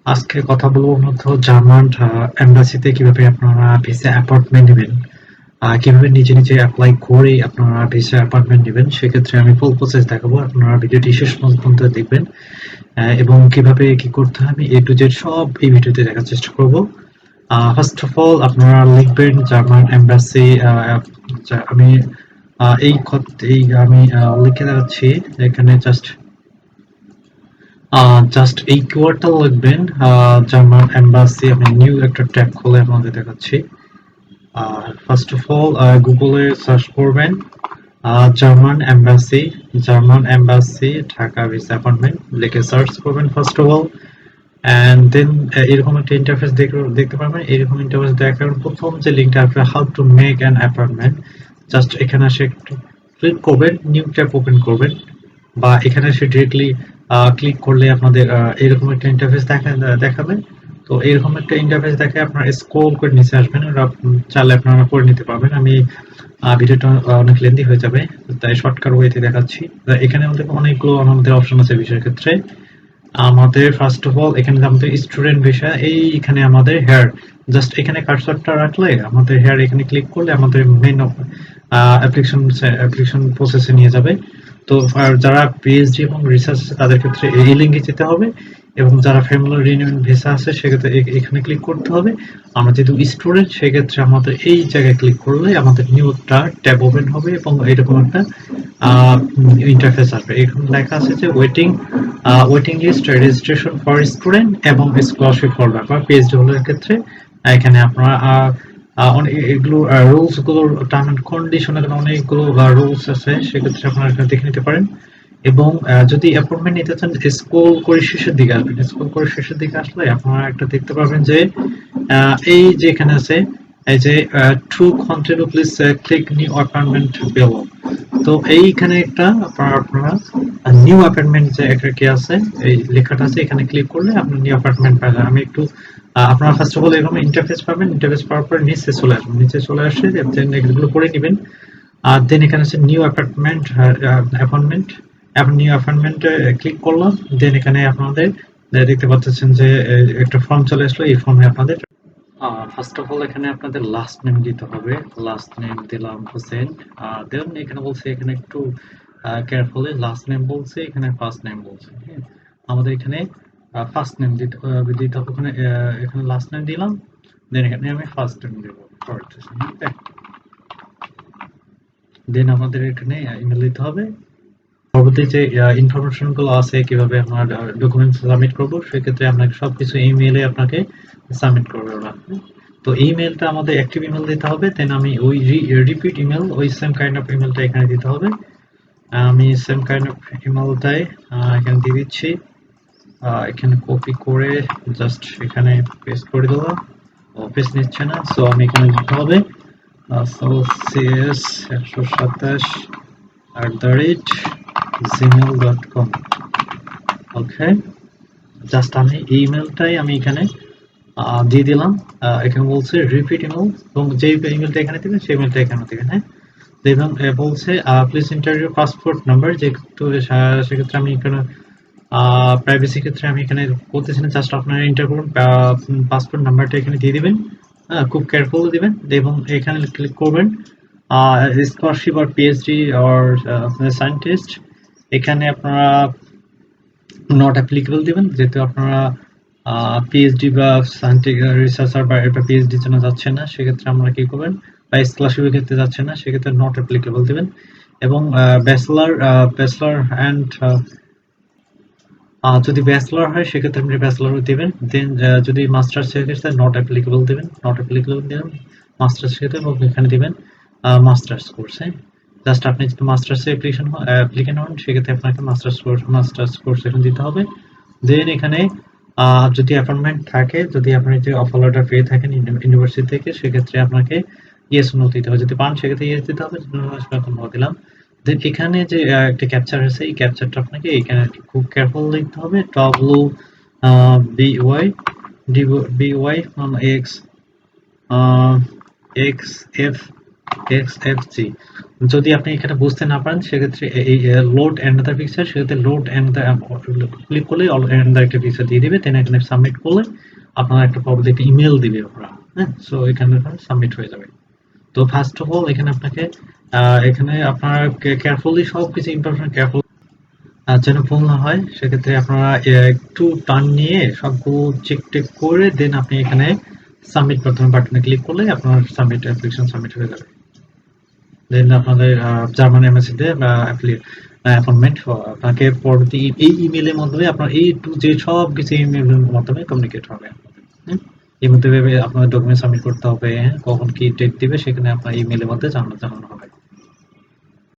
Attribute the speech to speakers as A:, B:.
A: আজকে কথা বলবো মূলত জার্মান এম্বাসিতে কিভাবে আপনারা ভিসা অ্যাপয়েন্টমেন্ট নেবেন, কিভাবে নিজে নিজে অ্যাপ্লাই করে আপনারা ভিসা অ্যাপয়েন্টমেন্ট নেবেন। সেক্ষেত্রে আমি ফুল প্রসেস দেখাবো, আপনারা ভিডিওটি শেষ পর্যন্ত দেখবেন। এবং কিভাবে কি করতে হবে এ টু জেড সব এই ভিডিওতে দেখার চেষ্টা করব। ফার্স্ট অফ অল আপনারা লিখবেন জার্মান এম্বাসি। আমি আমি লিখে দেখাচ্ছি এখানে। জাস্ট এই কিওয়ার্ডটা লিখবেন, জার্মান এম্বাসি। আমি নিউ একটা ট্যাব খুলে আপনাদের দেখাচ্ছি। ফার্স্ট অফ অল গুগলে সার্চ করবেন German embassy Dhaka visa appointment লিখে সার্চ করবেন first of all. And then এরকম একটা ইন্টারফেস দেখতে পারবেন। এরকম ইন্টারফেস দেখার প্রথম যে লিঙ্কটা আসবে, how to make an appointment, just এখানে এসে একটু ক্লিক করবেন, নিউ ট্যাব ওপেন করবেন, বা এখানে এসে ডিরেক্টলি ক্লিক করলে আপনাদের এরকম একটা ইন্টারফেস দেখাবে। তো এরকম একটা ইন্টারফেস দেখে আপনারা স্ক্রল করে নিচে আসবেন, ওরা চাইলে আপনারা করে নিতে পারবেন। আমি ভিডিওটা অনেক লেন্দি হয়ে যাবে, তাই শর্টকাট ওয়েতে দেখাচ্ছি। এখানে আমাদের অনেকগুলো আমাদের অপশন আছে বিষয়ের ক্ষেত্রে। আমাদের ফার্স্ট অফ অল এখানে আমাদের স্টুডেন্ট ভিসা, এইখানে আমাদের হেয়ার, জাস্ট এখানে কার্সরটা রাখলে আমাদের হেয়ার এখানে ক্লিক করলে আমাদের মেইন অ্যাপ্লিকেশন প্রসেসে নিয়ে যাবে। তো যারা পিএইচডি এবং রিসার্চ আছে তাদের ক্ষেত্রে এই লিঙ্কে যেতে হবে, এবং যারা ফ্যামিলি রিউনিয়ন ভিসা আছে সেক্ষেত্রে এখানে ক্লিক করতে হবে। আমরা যেহেতু স্টুডেন্ট সেক্ষেত্রে আমাদের এই জায়গায় ক্লিক করলে আমাদের নিউটা ট্যাব ওপেন হবে এবং এরকম একটা ইন্টারফেস আসবে। এখানে লেখা আছে যে waiting list registration for student এবং স্কলারশিপ হোল্ডার বা পিএইচডি হোল্ডারের ক্ষেত্রে এখানে আপনারা এগুলো রুলস গুলোর টার্ম এন্ড কন্ডিশনের অনেকগুলো রুলস আছে, সেক্ষেত্রে আপনারা এখানে দেখে নিতে পারেন। এবং যদি অ্যাপয়েন্টমেন্ট নিতে চান স্ক্রল করে শেষের দিকে আসবেন। স্ক্রল করে শেষের দিকে আসলে আপনারা একটা দেখতে পাবেন যে এই যে এখানে আছে, এই যে to continue please click new appointment below. তো এইখানে একটা আপনারা নিউ অ্যাপয়েন্টমেন্ট যে একটা কি আছে, এই লেখাটা আছে, এখানে ক্লিক করলে আপনি নিউ অ্যাপয়েন্টমেন্ট পাবেন। আমি একটু আপনারা ফার্স্ট অফ অল এরকম ইন্টারফেস পাবেন। ইন্টারফেস পাওয়ার পর নিচে চলে আসবেন, নিচে চলে আসে দেন এগুলো করে নেবেন। আর দেন এখানে আছে নিউ অ্যাপার্টমেন্ট অ্যাপয়েন্টমেন্ট। এখন নিউ অ্যাপয়েন্টমেন্টে ক্লিক করলাম। দেন এখানে আপনাদের দেখতে পাচ্ছেন যে একটা ফর্ম চলে আসলো। এই ফর্মে আপনাদের ফার্স্ট অফ অল এখানে আপনাদের লাস্ট নেম দিতে হবে। লাস্ট নেম দিলাম হোসেন। দেন এখানে বলছে, এখানে একটু কেয়ারফুলি লাস্ট নেম বলছে, এখানে ফার্স্ট নেম বলছে। হ্যাঁ, আমাদের এখানে ফার্স্ট নেম দিতে হবে। এখানে লাস্ট নেম দিলাম, দেন এখানে আমি ফার্স্ট নেম দেবো। দেন আমাদের এখানে ইমেল দিতে হবে। পরবর্তী যে ইনফরমেশন গুলো আছে কিভাবে আমরা ডকুমেন্টস সাবমিট করব, সেক্ষেত্রে আপনাকে সবকিছু ইমেইলে আপনাকে সাবমিট করবে ওরা। তো ইমেলটা আমাদের অ্যাক্টিভ ইমেল দিতে হবে। দেন আমি ওই রিপিট ইমেল, ওই সেম কাইন্ড অফ ইমেলটা এখানে দিতে হবে। আমি সেম কাইন্ড অফ ইমেলটাই এখানে দিয়ে দিচ্ছি। এখানে কপি করে জাস্ট এখানে পেস্ট করে দেবো। পেস্ট নিচ্ছে না, সো আমি এখানে দিতে হবে cs127@gmail.com। ওকে, জাস্ট আমি ইমেলটাই আমি এখানে দিয়ে দিলাম। এখানে বলছে রিপিট ইমেল, এবং যে ইমেলটা এখানে দেবেন সেই ইমেলটা এখানে দেবেন। হ্যাঁ, এবং বলছে please enter your passport number, যেহেতু সেক্ষেত্রে আমি এখানে প্রাইভেসি ক্ষেত্রে আমি এখানে বলতেছি না, জাস্ট আপনারা এন্টার করুন, পাসপোর্ট নাম্বারটা এখানে দিয়ে দিবেন। হ্যাঁ, খুব কেয়ারফুল দিবেন এবং এখানে ক্লিক করবেন স্কলারশিপ আর পিএইচডি আর সায়েন্টিস্ট। এখানে আপনারা নট অ্যাপ্লিকেবল দিবেন, যেহেতু আপনারা পিএইচডি বা সায়েন্টিফিক রিসার্চার বা এটা পিএইচডির জন্য যাচ্ছেন না, সেক্ষেত্রে আমরা কি করবেন, বা স্কলারশিপের ক্ষেত্রে যাচ্ছেন না, সেক্ষেত্রে নট অ্যাপ্লিকেবল দিবেন। এবং ব্যাচেলর অ্যান্ড যদি ব্যাচেলর হয় সেক্ষেত্রে আপনি ব্যাচেলর দিবেন। দেন যদি মাস্টার্স সেক্ষেত্রে নট অ্যাপ্লিকেবল দিবেন, নট অ্যাপ্লিকেবল দিবেন। মাস্টার্স ক্ষেত্রে এখানে দিবেন মাস্টার্স কোর্সে। জাস্ট আপনি যদি মাস্টার্সে অ্যাপ্লিকেন্ট হন সেক্ষেত্রে আপনাকে মাস্টার্স কোর্স এখানে দিতে হবে। দেন এখানে যদি অ্যাপয়েন্টমেন্ট থাকে, যদি আপনি যে অফার লেটার পেয়ে থাকেন ইউনিভার্সিটি থেকে, সেক্ষেত্রে আপনাকে ইয়েস নো দিতে হবে। যদি পান সেক্ষেত্রে ইয়েস দিতে হবে, নো দিলাম। দেন এখানে যে একটা ক্যাপচার আছে, এই ক্যাপচারটা আপনাকে এখানে খুব কেয়ারফুল লিখতে হবে। WBY BY x x F XFG। যদি আপনি এখানে বুঝতে না পারেন সেক্ষেত্রে এই লোড অ্যানাদার পিকচার, সেক্ষেত্রে লোড অ্যানাদার ক্লিক করলে অ্যানাদার একটা পিকচার দিয়ে দিবে, দেন এখানে সাবমিট করলে আপনার একটা প্রবাবলি একটা ইমেল দিবে ওরা। হ্যাঁ, সো এখানে সাবমিট হয়ে যাবে। তো ফার্স্ট অফ অল এখানে আপনাকে এখানে আপনার কেয়ারফুলি সবকিছু ইনফরমেশন কেয়ারফুল যেন ভুল না হয়, সেক্ষেত্রে আপনারা একটু টার্ন নিয়ে সবগুলো চেক টেক করে দেন আপনি এখানে সাবমিট বাটনে ক্লিক করলে আপনার সাবমিট অ্যাপ্লিকেশন সাবমিট হয়ে যাবে। দেন আপনাদের জার্মান এমএসসিতে অ্যাপয়েন্টমেন্ট আপনাকে পরবর্তী এই ইমেলের মাধ্যমে আপনার এই টু যে সব কিছু ইমেলের মাধ্যমে কমিউনিকেট হবে। হুম? এর মধ্যে আপনার ডকুমেন্ট সাবমিট করতে হবে, হ্যাঁ, কখন কি ডেট দিবে সেখানে আপনার ইমেলের মধ্যে জানানো হবে।